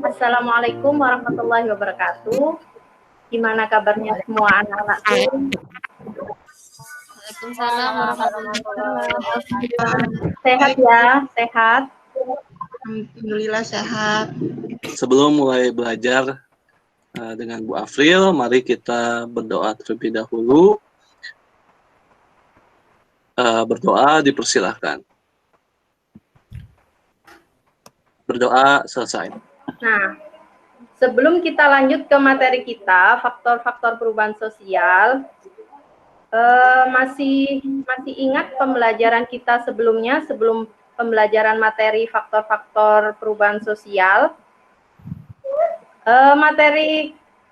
Assalamualaikum warahmatullahi wabarakatuh. Gimana kabarnya semua anak-anakku? Waalaikumsalam warahmatullahi wabarakatuh. Sehat ya, sehat. Alhamdulillah sehat. Sebelum mulai belajar dengan Bu Afril, mari kita berdoa terlebih dahulu. Berdoa dipersilahkan. Berdoa selesai. Nah, sebelum kita lanjut ke materi kita, faktor-faktor perubahan sosial, masih ingat pembelajaran kita sebelumnya, sebelum pembelajaran materi faktor-faktor perubahan sosial?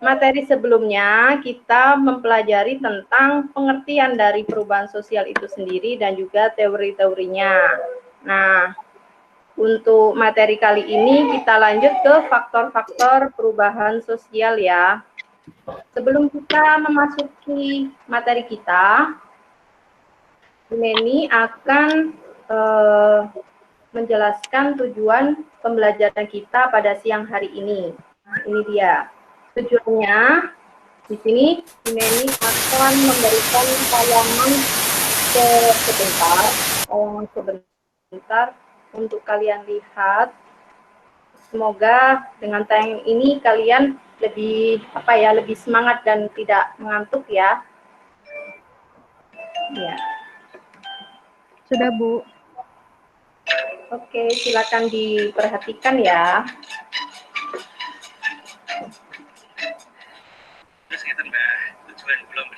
Materi sebelumnya kita mempelajari tentang pengertian dari perubahan sosial itu sendiri dan juga teori-teorinya. Nah, untuk materi kali ini kita lanjut ke faktor-faktor perubahan sosial ya. Sebelum kita memasuki materi kita, Bu Neni akan menjelaskan tujuan pembelajaran kita pada siang hari ini. Nah, ini dia tujuannya. Di sini Bu Neni akan memberikan tayangan sebentar untuk kalian lihat. Semoga dengan tayangan ini kalian lebih semangat dan tidak mengantuk ya. Ya. Sudah, Bu. Oke, silakan diperhatikan ya. Tujuan belum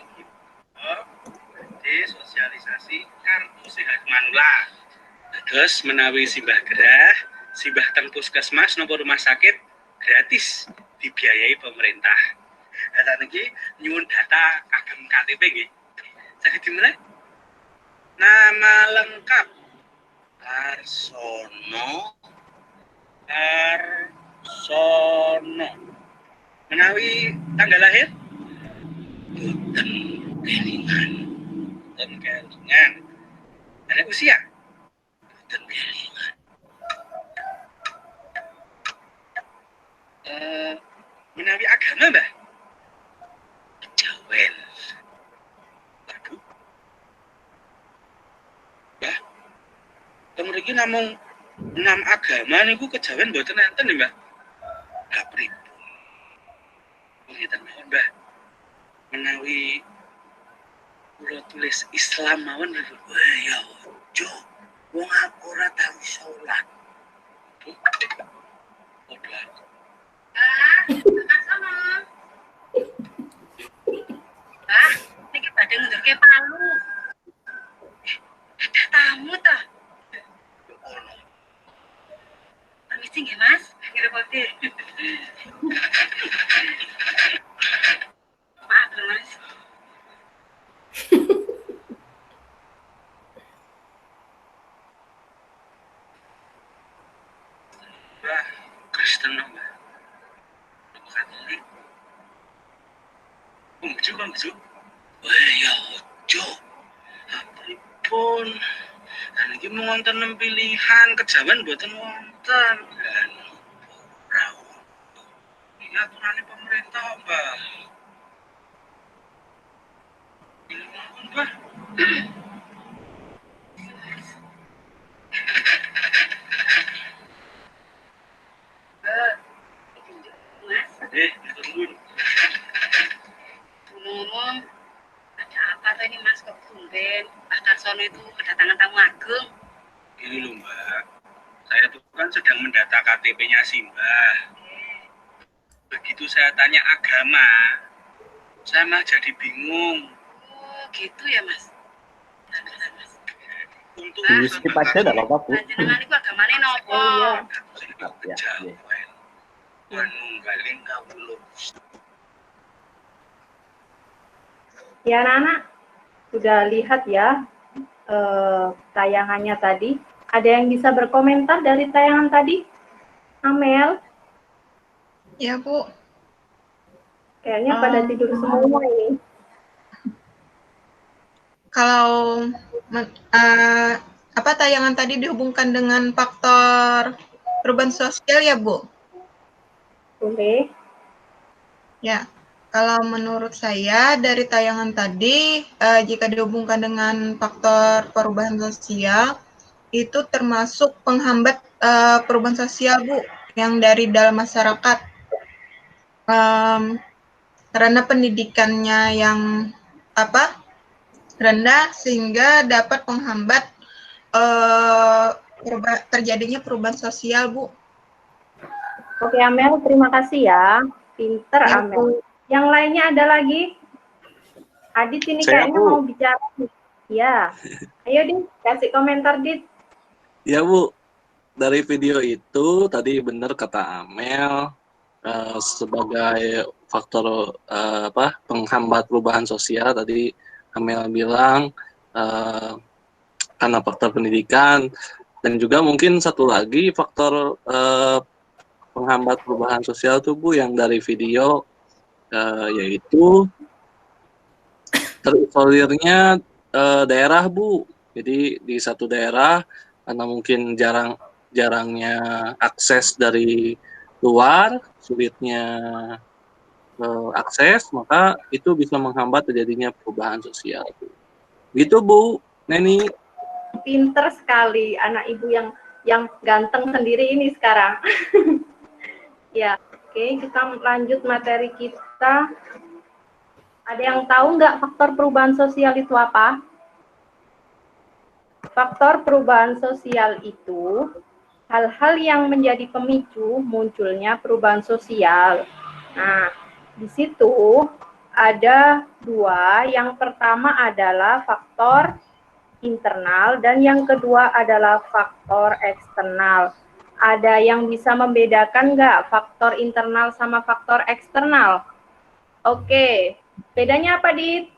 di sosialisasi kartu sehat manula. Terus menawi simbah gerah, simbah teng puskesmas nopo rumah sakit gratis dibiayai pemerintah. Data niki nyuwun data kagem KTP nggih. Saged dimulai. Nama lengkap Arsono. Menawi tanggal lahir Boten kelingan. Ada usia boten kelingan. Menawi agama Mbah kejawen. Waduh. Mbah, mriki namung 6 agama niku kejawen boten enten nggih Mbah. Lah pripun? Ngeten Mbah. Menawi kula tulis Islam mawon wah ya ojo wong aku ora tau salat. Niki badhe ngundurke palu. Ada tamu ta? Ono. Permisi nggih Mas, ngerepotin. Maaf Mas. Kristen Mbak. Katolik. Bungsu. Wah ya ojo. Pripun? Lah niki mung wonten pilihan kejawen mboten wonten. Ora. Iki aturane pemerintah, Mbak. Mbak. Ngomong, ada apa tuh ini Mas kok tumben? Pak Karsono itu kedatangan tamu agung. Ini loh Mbak, saya tuh kan sedang mendata KTP-nya Simbah. Begitu saya tanya agama, saya mah jadi bingung. Oh gitu ya Mas? Bentar, Mas. Untuk skip aja enggak apa-apa, Bu. Panjenengan iku agamane nopo? Ya. Manunggaling kawula. Ya anak-anak, sudah lihat ya tayangannya tadi. Ada yang bisa berkomentar dari tayangan tadi? Amel? Ya, Bu. Kayaknya pada tidur semua ini. Kalau tayangan tadi dihubungkan dengan faktor perubahan sosial ya, Bu? Boleh. Ya, kalau menurut saya dari tayangan tadi, jika dihubungkan dengan faktor perubahan sosial, itu termasuk penghambat perubahan sosial, Bu, yang dari dalam masyarakat. Karena pendidikannya yang rendah sehingga dapat menghambat terjadinya perubahan sosial, Bu. Oke, Amel, terima kasih ya. Pinter, Ya, Amel. Yang lainnya ada lagi? Adit ini Saya, kayaknya Bu. mau bicara. Ya. Ayo, Dit, kasih komentar, Dit. Ya Bu, dari video itu tadi benar kata Amel, sebagai faktor penghambat perubahan sosial tadi Amel bilang karena faktor pendidikan, dan juga mungkin satu lagi faktor penghambat perubahan sosial tuh Bu yang dari video yaitu terisolirnya daerah Bu. Jadi di satu daerah karena mungkin jarangnya akses dari luar, sulitnya akses, maka itu bisa menghambat terjadinya perubahan sosial. Gitu Bu, Neni. Pinter sekali anak ibu yang ganteng sendiri ini sekarang. Ya, oke, kita lanjut materi kita. Ada yang tahu nggak faktor perubahan sosial itu apa? Faktor perubahan sosial itu hal-hal yang menjadi pemicu munculnya perubahan sosial. Nah, di situ ada dua. Yang pertama adalah faktor internal dan yang kedua adalah faktor eksternal. Ada yang bisa membedakan nggak faktor internal sama faktor eksternal? Oke, bedanya apa, Dit?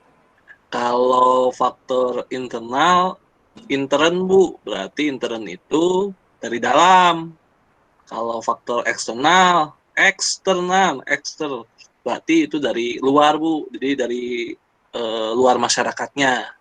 Kalau faktor internal, intern Bu, berarti intern itu dari dalam. Kalau faktor eksternal, eksternal, berarti itu dari luar Bu, jadi dari luar masyarakatnya.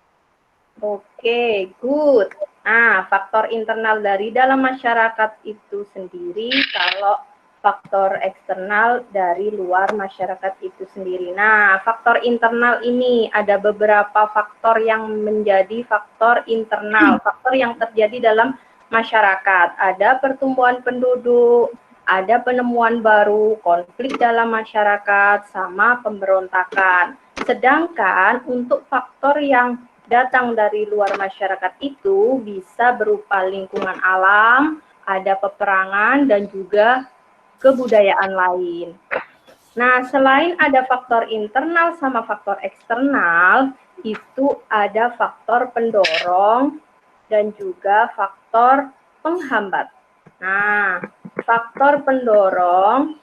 Oke, good. Nah, faktor internal dari dalam masyarakat itu sendiri, kalau faktor eksternal dari luar masyarakat itu sendiri. Nah, faktor internal ini ada beberapa faktor yang menjadi faktor internal, faktor yang terjadi dalam masyarakat. Ada pertumbuhan penduduk, ada penemuan baru, konflik dalam masyarakat, sama pemberontakan. Sedangkan untuk faktor yang datang dari luar masyarakat itu bisa berupa lingkungan alam, ada peperangan, dan juga kebudayaan lain. Nah, selain ada faktor internal sama faktor eksternal, itu ada faktor pendorong dan juga faktor penghambat. Nah, faktor pendorong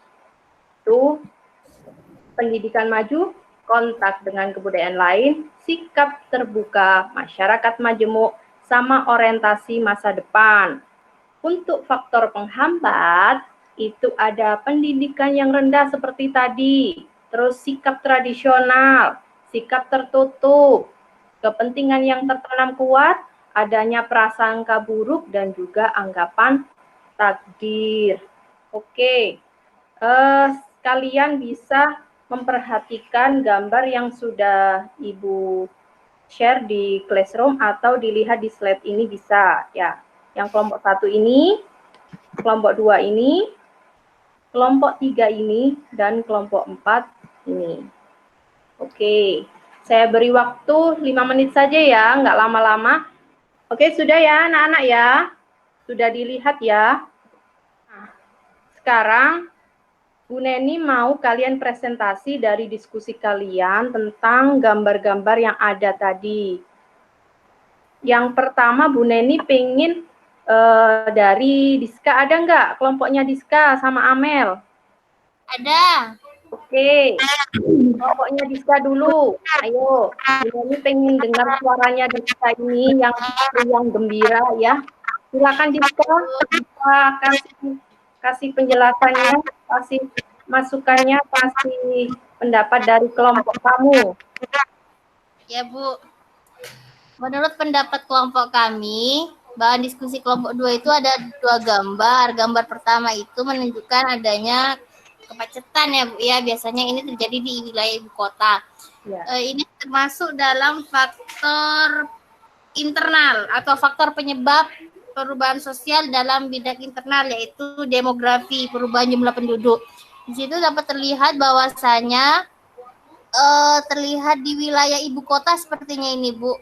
itu pendidikan maju, kontak dengan kebudayaan lain, sikap terbuka, masyarakat majemuk, sama orientasi masa depan. Untuk faktor penghambat, itu ada pendidikan yang rendah seperti tadi, terus sikap tradisional, sikap tertutup, kepentingan yang tertanam kuat, adanya prasangka buruk, dan juga anggapan takdir. Oke, kalian bisa memperhatikan gambar yang sudah Ibu share di Classroom atau dilihat di slide ini bisa ya. Yang kelompok 1 ini, kelompok 2 ini, kelompok 3 ini, dan kelompok 4 ini. Oke, saya beri waktu 5 menit saja ya, nggak lama-lama. Oke, sudah ya anak-anak ya? Sudah dilihat ya? Nah, sekarang Bu Neni mau kalian presentasi dari diskusi kalian tentang gambar-gambar yang ada tadi. Yang pertama Bu Neni pengen dari Diska, ada nggak kelompoknya Diska sama Amel? Ada. Oke, kelompoknya Diska dulu. Ayo, Bu Neni pengen dengar suaranya Diska ini yang gembira ya. Silakan Diska, bisa kasih penjelasannya, kasih masukannya, kasih pendapat dari kelompok kamu. Ya Bu, menurut pendapat kelompok kami, bahan diskusi kelompok 2 itu ada 2 gambar. Gambar pertama itu menunjukkan adanya kemacetan ya Bu ya, biasanya ini terjadi di wilayah ibu kota. Ya. Ini termasuk dalam faktor internal atau faktor penyebab perubahan sosial dalam bidang internal, yaitu demografi, perubahan jumlah penduduk. Di situ dapat terlihat bahwasanya terlihat di wilayah ibu kota sepertinya ini Bu,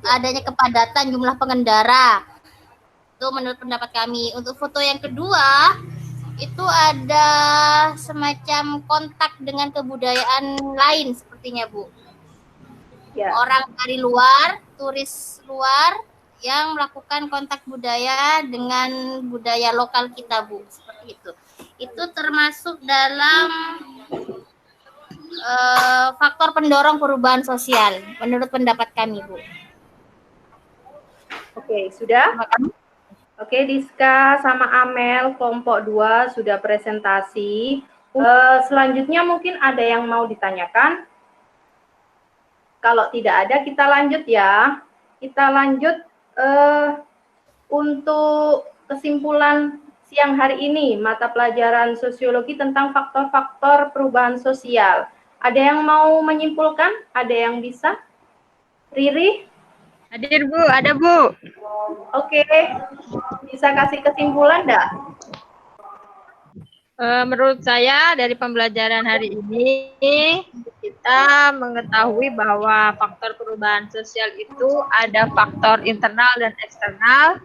adanya kepadatan jumlah pengendara. Itu menurut pendapat kami. Untuk foto yang kedua, itu ada semacam kontak dengan kebudayaan lain sepertinya Bu. Ya. Orang dari luar, turis luar yang melakukan kontak budaya dengan budaya lokal kita Bu, seperti itu. Itu termasuk dalam faktor pendorong perubahan sosial menurut pendapat kami Bu. Oke, sudah? Oke, Diska sama Amel kelompok 2 sudah presentasi. Selanjutnya mungkin ada yang mau ditanyakan? Kalau tidak ada, kita lanjut ya. Kita lanjut untuk kesimpulan siang hari ini, mata pelajaran sosiologi tentang faktor-faktor perubahan sosial. Ada yang mau menyimpulkan? Ada yang bisa? Riri? Hadir Bu, ada Bu. Oke, bisa kasih kesimpulan enggak? Menurut saya dari pembelajaran hari ini kita mengetahui bahwa faktor perubahan sosial itu ada faktor internal dan eksternal,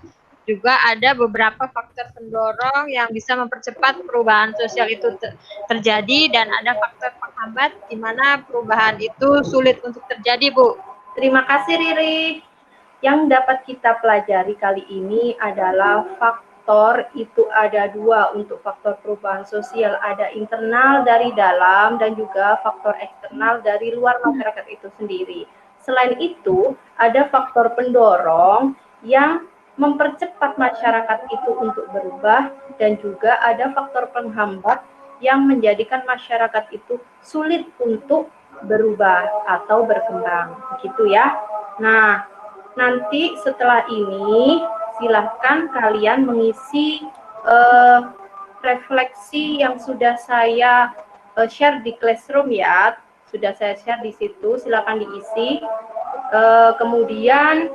juga ada beberapa faktor pendorong yang bisa mempercepat perubahan sosial itu terjadi, dan ada faktor penghambat di mana perubahan itu sulit untuk terjadi Bu. Terima kasih Riri. Yang dapat kita pelajari kali ini adalah faktor itu ada 2 untuk faktor perubahan sosial. Ada internal dari dalam dan juga faktor eksternal dari luar masyarakat itu sendiri. Selain itu, ada faktor pendorong yang mempercepat masyarakat itu untuk berubah, dan juga ada faktor penghambat yang menjadikan masyarakat itu sulit untuk berubah atau berkembang. Begitu ya. Nah, nanti setelah ini silahkan kalian mengisi refleksi yang sudah saya share di Classroom ya. Sudah saya share di situ, silakan diisi. Kemudian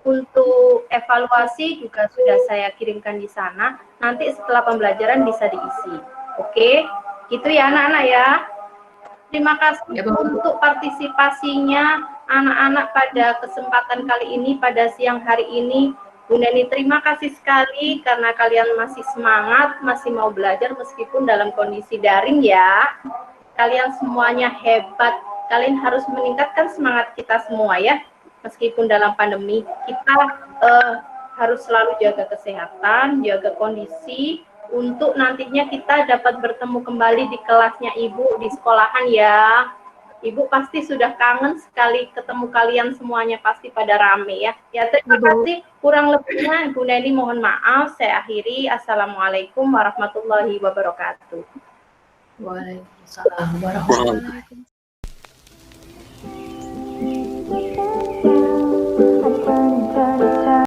untuk evaluasi juga sudah saya kirimkan di sana. Nanti setelah pembelajaran bisa diisi. Oke, gitu ya anak-anak ya. Terima kasih untuk partisipasinya anak-anak pada kesempatan kali ini, pada siang hari ini. Bu Neni, terima kasih sekali karena kalian masih semangat, masih mau belajar meskipun dalam kondisi daring ya. Kalian semuanya hebat. Kalian harus meningkatkan semangat kita semua ya. Meskipun dalam pandemi, kita harus selalu jaga kesehatan, jaga kondisi, untuk nantinya kita dapat bertemu kembali di kelasnya Ibu di sekolahan ya. Ibu pasti sudah kangen sekali ketemu kalian semuanya, pasti pada rame ya. Ya, terima kasih. Kurang lebihnya Bu Neni mohon maaf. Saya akhiri. Assalamualaikum warahmatullahi wabarakatuh. Waalaikumsalam warahmatullahi wabarakatuh.